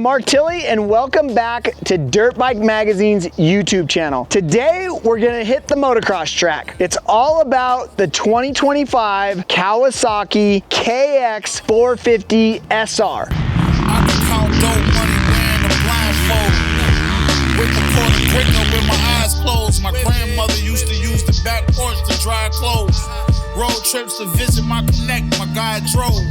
Mark Tilley, and welcome back to Dirtbike Magazine's YouTube channel. Today, we're gonna hit the motocross track. It's all about the 2025 Kawasaki KX450SR. I can count dope money wearing a blindfold. With the corner quicker with my eyes closed. My grandmother used to use the back porch to dry clothes. Road trips to visit my connect, my guy drove.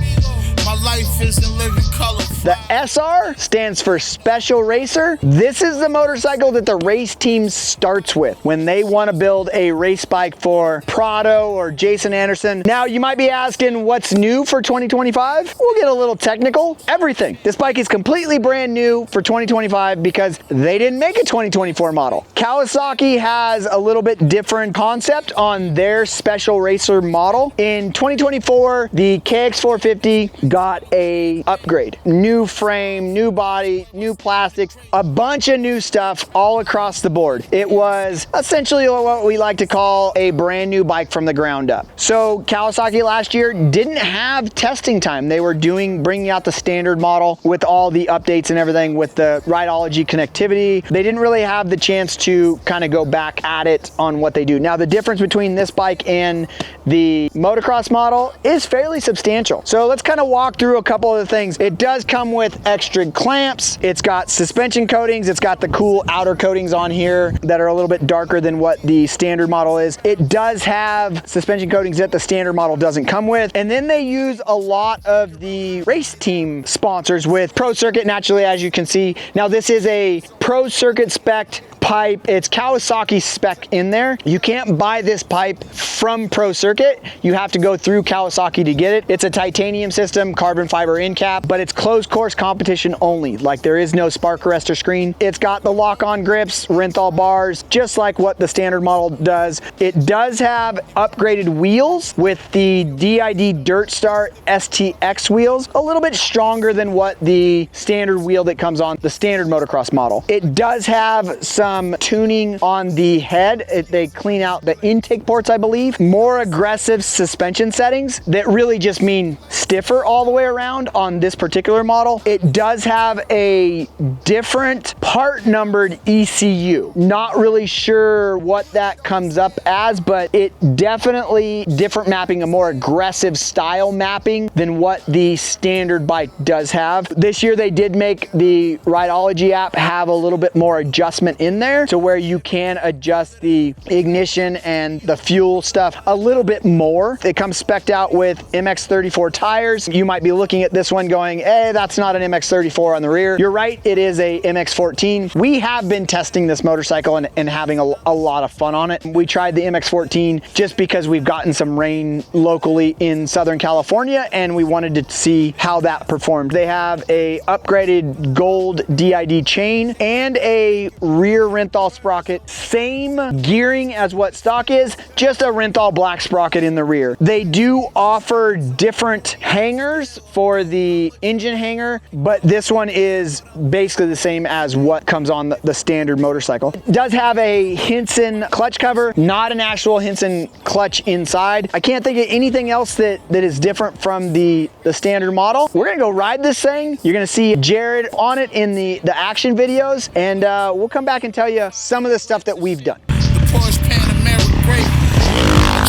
My life is in living color. The SR stands for Special Racer. This is the motorcycle that the race team starts with when they want to build a race bike for Prado or Jason Anderson. Now, you might be asking what's new for 2025? We'll get a little technical. Everything. This bike is completely brand new for 2025 because they didn't make a 2024 model. Kawasaki has a little bit different concept on their Special Racer model. In 2024, the KX450 got a upgrade. New frame, new body, new plastics, a bunch of new stuff all across the board. It was essentially what we like to call a brand new bike from the ground up. So Kawasaki last year didn't have testing time. They were bringing out the standard model with all the updates and everything with the Rideology connectivity. They didn't really have the chance to kind of go back at it on what they do. Now, the difference between this bike and the motocross model is fairly substantial. So let's kind of walk through a couple of the things. It does come with extra clamps. It's got suspension coatings. It's got the cool outer coatings on here that are a little bit darker than what the standard model is. It does have suspension coatings that the standard model doesn't come with. And then they use a lot of the race team sponsors with Pro Circuit, naturally, as you can see. Now, this is a Pro Circuit spec pipe. It's Kawasaki spec in there. You can't buy this pipe from Pro Circuit. You have to go through Kawasaki to get it. It's a titanium system, carbon fiber end cap, but it's closed course competition only. Like, there is no spark arrestor screen. It's got the lock-on grips, Renthal bars, just like what the standard model does. It does have upgraded wheels with the DID Dirt Star STX wheels, a little bit stronger than what the standard wheel that comes on the standard motocross model. It does have some tuning on the head. They clean out the intake ports, I believe. More aggressive suspension settings that really just mean stiffer all the way around on this particular model. It does have a different part numbered ECU. Not really sure what that comes up as, but it definitely different mapping, a more aggressive style mapping than what the standard bike does have. This year they did make the Rideology app have a little bit more adjustment in there to where you can adjust the ignition and the fuel stuff a little bit more. It comes spec'd out with MX34 tires. You might be looking at this one going, hey, that's not an MX34 on the rear. You're right, it is a MX14. We have been testing this motorcycle and having a lot of fun on it. We tried the MX14 just because we've gotten some rain locally in Southern California and we wanted to see how that performed. They have a upgraded gold DID chain and a rear Renthal sprocket, same gearing as what stock is, just a Renthal black sprocket in the rear. They do offer different hangers for the engine hanger, but this one is basically the same as what comes on the standard motorcycle. It does have a Hinson clutch cover, not an actual Hinson clutch inside. I can't think of anything else that is different from the standard model. We're gonna go ride this thing. You're gonna see Jared on it in the action videos, and we'll come back and tell you some of the stuff that we've done. The Porsche Panamera great. I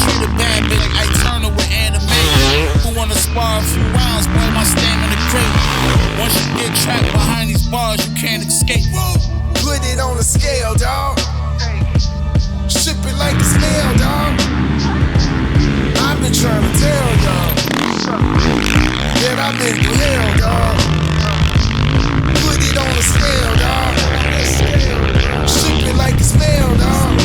treat a bad bitch like Turner with anime. Who wanna spar a few rounds, boy, my stamina great. Once you get trapped behind these bars, you can't escape. Put it on the scale, dog. Ship it like a snail, dog. I've been trying to tell y'all that I've been through hell, dog. Put it on the scale, dog. Ship it like a snail, dog.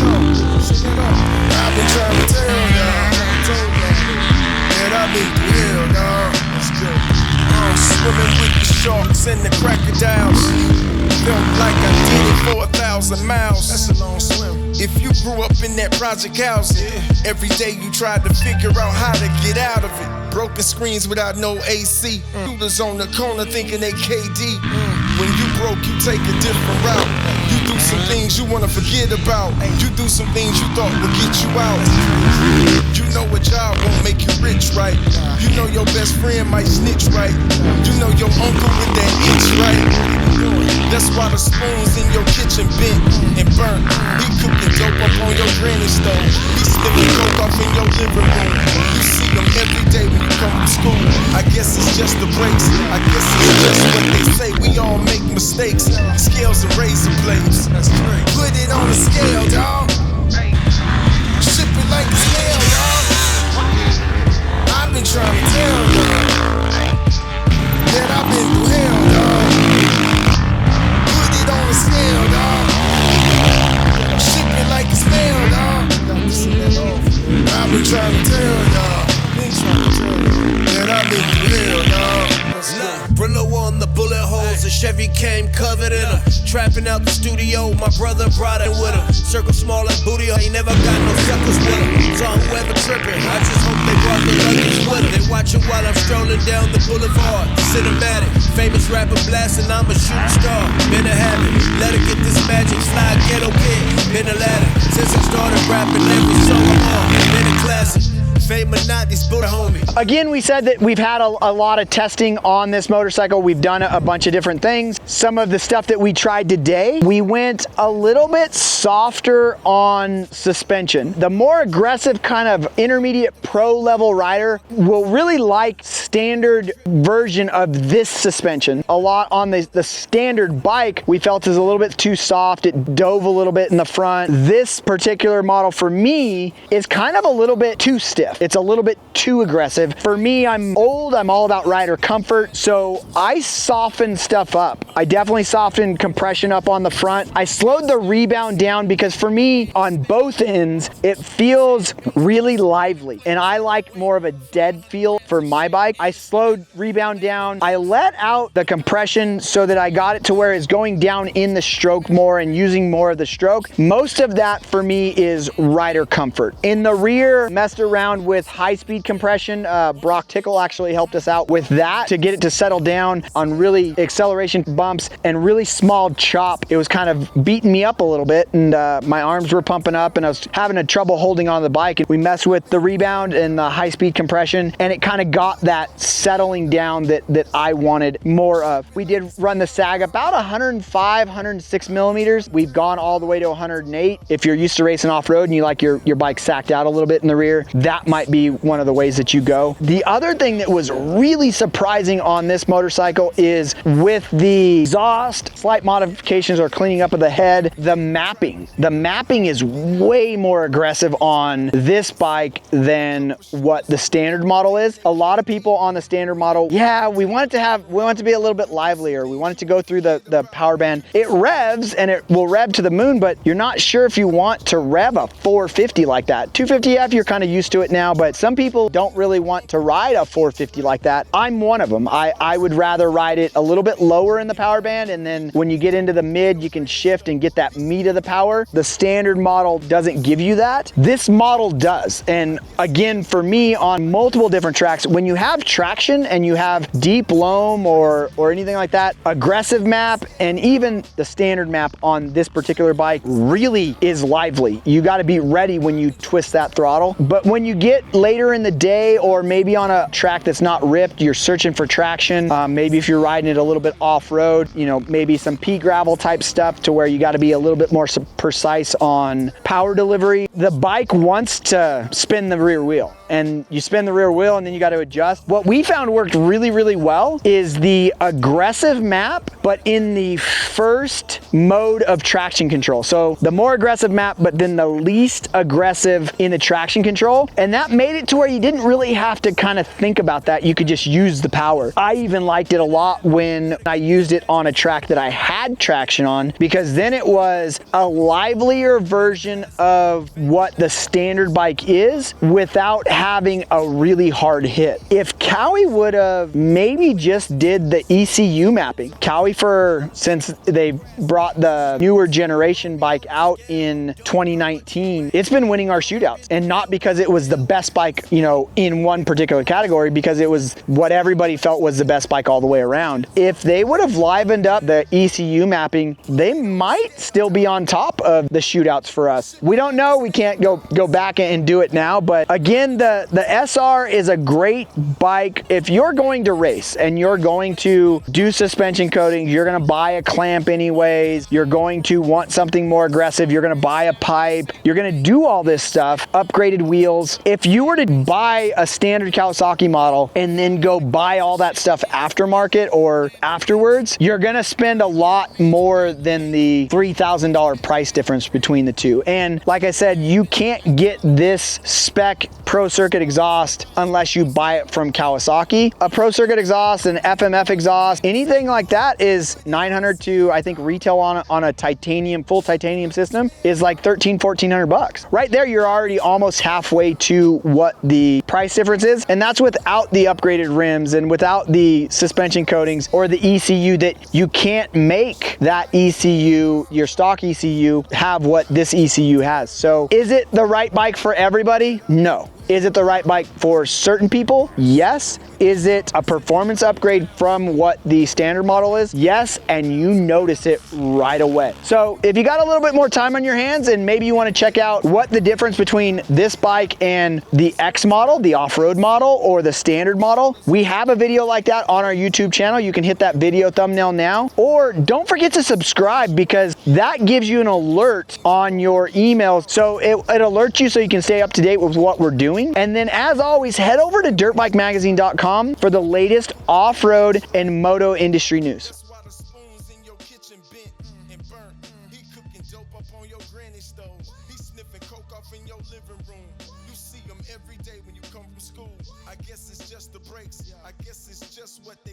I've been trying to tell y'all that I've been through hell, dog. I'm swimming with the sharks and the crocodiles. Felt like I did it for 1,000 miles. That's a long swim. If you grew up in that project housing, every day you tried to figure out how to get out of it. Broken screens without no AC. Shooters on the corner thinking they KD. When you broke, you take a different route. You do some things things you wanna forget about. You do some things you thought would get you out. You know a job won't make you rich, right? You know your best friend might snitch, right? You know your uncle with that itch, right? That's why the spoons in your kitchen bent and burnt. He cooking dope up on your granny stove. He slipping coke off in your living room. You see them every day when you come to school. I guess it's just the breaks. I guess it's just what they say. We all make mistakes. Scales and razor blades. Put it on the scale, dawg. Ship it like it's mail, dawg. I've been trying to tell y'all that I've been through hell, dawg. Put it on the scale, dawg. Ship it like it's mail, dawg. I've been trying to tell y'all that I've been through hell, dawg. Brillo on the bullet holes, the Chevy came covered in her. Trapping out the studio, my brother brought it with her. Circle small like booty, ain't never got no suckers with her. So whoever tripping, I just hope they brought the luggage with her. They watching while I'm strolling down the boulevard. Cinematic, famous rapper blasting, I'm a shooting star. Been a habit, let her get this magic, fly ghetto kid. Been a ladder, since I started rapping, every song I'm on. Been a classic. Again, we said that we've had a lot of testing on this motorcycle. We've done a bunch of different things. Some of the stuff that we tried today, we went a little bit softer on suspension. The more aggressive kind of intermediate pro level rider will really like standard version of this suspension. A lot on the standard bike, we felt is a little bit too soft. It dove a little bit in the front. This particular model for me is kind of a little bit too stiff. It's a little bit too aggressive. For me, I'm old, I'm all about rider comfort, so I softened stuff up. I definitely softened compression up on the front. I slowed the rebound down because for me, on both ends, it feels really lively, and I like more of a dead feel for my bike. I slowed rebound down. I let out the compression so that I got it to where it's going down in the stroke more and using more of the stroke. Most of that for me is rider comfort. In the rear, messed around with high-speed compression. Brock Tickle actually helped us out with that to get it to settle down on really acceleration bumps and really small chop. It was kind of beating me up a little bit, and my arms were pumping up and I was having a trouble holding on the bike. And we messed with the rebound and the high-speed compression, and it kind of got that settling down that I wanted more of. We did run the sag about 105, 106 millimeters. We've gone all the way to 108. If you're used to racing off-road and you like your bike sacked out a little bit in the rear, that might be one of the ways that you go. The other thing that was really surprising on this motorcycle is with the exhaust, slight modifications or cleaning up of the head, the mapping. The mapping is way more aggressive on this bike than what the standard model is. A lot of people on the standard model, yeah, we want it to be a little bit livelier. We want it to go through the power band. It revs and it will rev to the moon, but you're not sure if you want to rev a 450 like that. 250F, you're kind of used to it now, but some people don't really want to ride a 450 like that. I'm one of them. I would rather ride it a little bit lower in the power band, and then when you get into the mid, you can shift and get that meat of the power. The standard model doesn't give you that. This model does. And again, for me, on multiple different tracks, when you have traction and you have deep loam or anything like that, aggressive map and even the standard map on this particular bike really is lively. You got to be ready when you twist that throttle. But when you get later in the day, or maybe on a track that's not ripped, you're searching for traction. Maybe if you're riding it a little bit off-road, you know, maybe some pea gravel type stuff to where you got to be a little bit more precise on power delivery. The bike wants to spin the rear wheel, and you spin the rear wheel and then you got to adjust. What we found worked really, really well is the aggressive map, but in the first mode of traction control. So the more aggressive map, but then the least aggressive in the traction control. And that made it to where you didn't really have to kind of think about that. You could just use the power. I even liked it a lot when I used it on a track that I had traction on, because then it was a livelier version of what the standard bike is without having a really hard hit. If Kawi would have maybe just did the ECU mapping, Kawi, since they brought the newer generation bike out in 2019, it's been winning our shootouts, and not because it was the best bike, you know, in one particular category, because it was what everybody felt was the best bike all the way around. If they would have livened up the ECU mapping, they might still be on top of the shootouts for us. We don't know, we can't go back and do it now, but again, the SR is a great bike. If you're going to race and you're going to do suspension coatings, you're gonna buy a clamp anyways, you're going to want something more aggressive, you're gonna buy a pipe, you're gonna do all this stuff, upgraded wheels. If you were to buy a standard Kawasaki model and then go buy all that stuff aftermarket or afterwards, you're gonna spend a lot more than the $3,000 price difference between the two. And like I said, you can't get this spec Pro Circuit exhaust unless you buy it from Kawasaki. A Pro Circuit exhaust, an FMF exhaust, anything like that is $900 to, I think retail on a titanium, full titanium system is like $1,400. Right there, you're already almost halfway to what the price difference is. And that's without the upgraded rims and without the suspension coatings or the ECU, that you can't make that ECU, your stock ECU, have what this ECU has. So is it the right bike for everybody? No. Is it the right bike for certain people? Yes. Is it a performance upgrade from what the standard model is? Yes, and you notice it right away. So if you got a little bit more time on your hands and maybe you want to check out what the difference between this bike and the X model, the off-road model, or the standard model, we have a video like that on our YouTube channel. You can hit that video thumbnail now, or don't forget to subscribe, because that gives you an alert on your emails. So it alerts you so you can stay up to date with what we're doing. And then as always, head over to dirtbikemagazine.com for the latest off-road and moto industry news. That's why the spoons in your kitchen bent and burnt. He cooking dope up on your granny stove. He sniffing coke off in your living room. You see him every day when you come from school. I guess it's just the breaks. I guess it's just what they